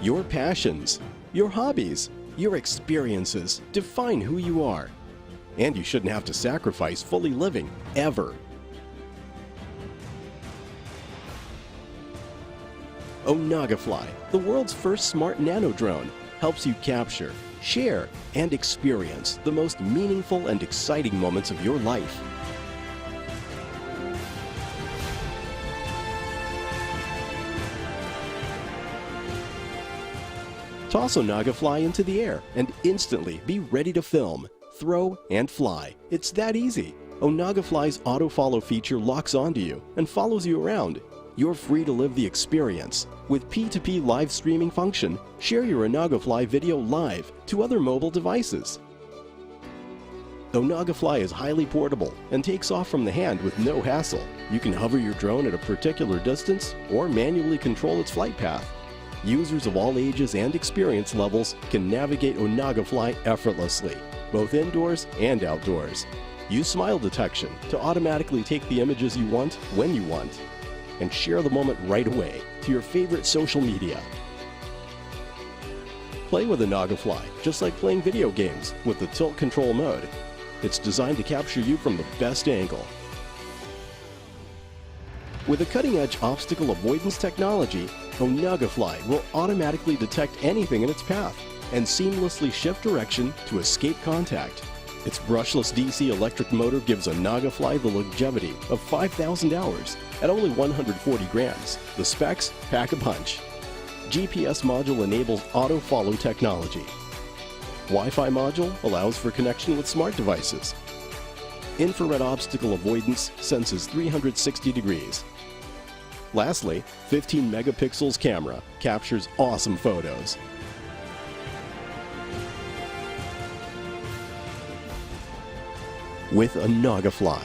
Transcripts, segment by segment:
Your passions, your hobbies, your experiences define who you are. And you shouldn't have to sacrifice fully living, ever. Onagafly, the world's first smart nano drone, helps you capture, share, and experience the most meaningful and exciting moments of your life. Toss Onagafly into the air and instantly be ready to film, throw, and fly. It's that easy. Onagafly's auto-follow feature locks onto you and follows you around. You're free to live the experience. With P2P live streaming function, share your Onagafly video live to other mobile devices. Onagafly is highly portable and takes off from the hand with no hassle. You can hover your drone at a particular distance or manually control its flight path. Users of all ages and experience levels can navigate Onagafly effortlessly, both indoors and outdoors. Use smile detection to automatically take the images you want when you want, and share the moment right away to your favorite social media. Play with Onagafly just like playing video games with the tilt control mode. It's designed to capture you from the best angle. With a cutting-edge obstacle avoidance technology, Onagafly will automatically detect anything in its path and seamlessly shift direction to escape contact. Its brushless DC electric motor gives Onagafly the longevity of 5,000 hours at only 140 grams. The specs pack a punch. GPS module enables auto-follow technology. Wi-Fi module allows for connection with smart devices. Infrared obstacle avoidance senses 360 degrees. Lastly, 15 megapixels camera captures awesome photos. With Onagafly,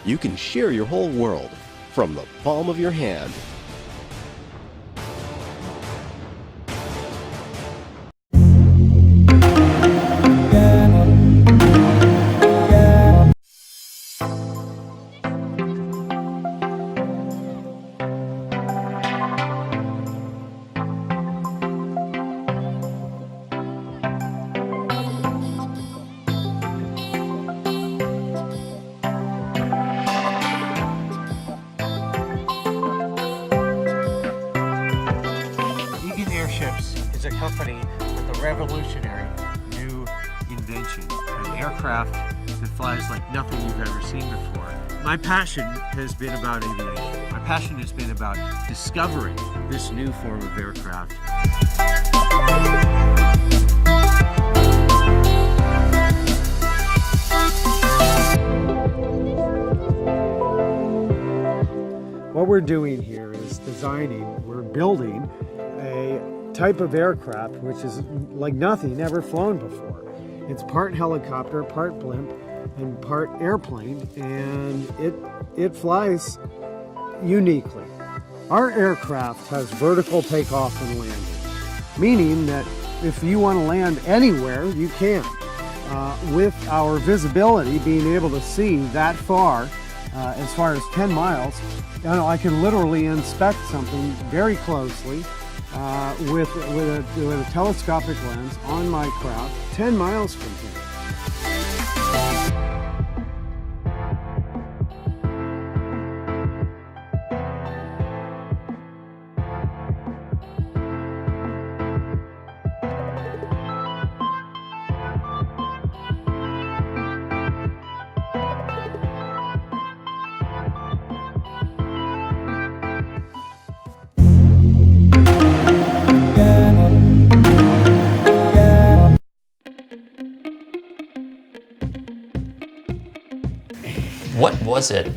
you can share your whole world from the palm of your hand. Is a company with a revolutionary new invention, an aircraft that flies like nothing you've ever seen before. My passion has been about aviation. My passion has been about discovering this new form of aircraft. What we're doing here is we're building a type of aircraft which is like nothing ever flown before. It's part helicopter, part blimp, and part airplane, and it flies uniquely. Our aircraft has vertical takeoff and landing, meaning that if you want to land anywhere, you can. With our visibility, being able to see that far as 10 miles, I can literally inspect something very closely with a telescopic lens on my craft 10 miles from here. What was it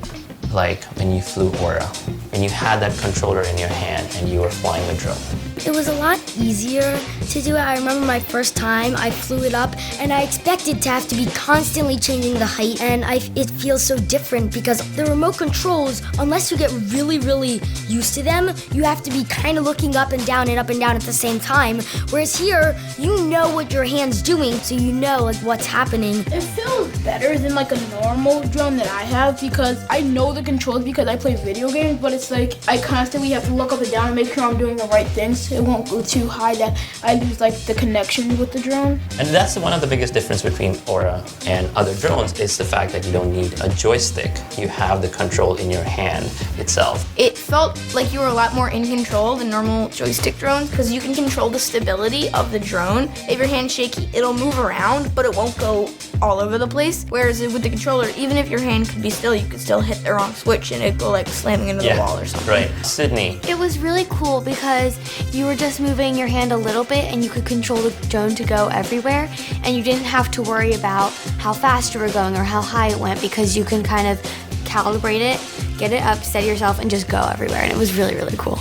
like when you flew Aura, when you had that controller in your hand and you were flying the drone? It was a lot easier to do it. I remember my first time I flew it up, and I expected to have to be constantly changing the height, and it feels so different because the remote controls, unless you get really, really used to them, you have to be kind of looking up and down at the same time. Whereas here, you know what your hand's doing, so you know like what's happening. It feels better than like a normal drone that I have because I know the controls because I play video games, but it's like I constantly have to look up and down and make sure I'm doing the right things. It won't go too high that I lose like the connection with the drone. And that's one of the biggest difference between Aura and other drones is the fact that you don't need a joystick. You have the control in your hand itself. It felt like you were a lot more in control than normal joystick drones because you can control the stability of the drone. If your hand's shaky, it'll move around, but it won't go all over the place. Whereas with the controller, even if your hand could be still, you could still hit the wrong switch and it'd go like slamming into the wall or something. Right. Sydney. It was really cool because you were just moving your hand a little bit and you could control the drone to go everywhere, and you didn't have to worry about how fast you were going or how high it went because you can kind of calibrate it, get it up, steady yourself, and just go everywhere. And it was really, really cool.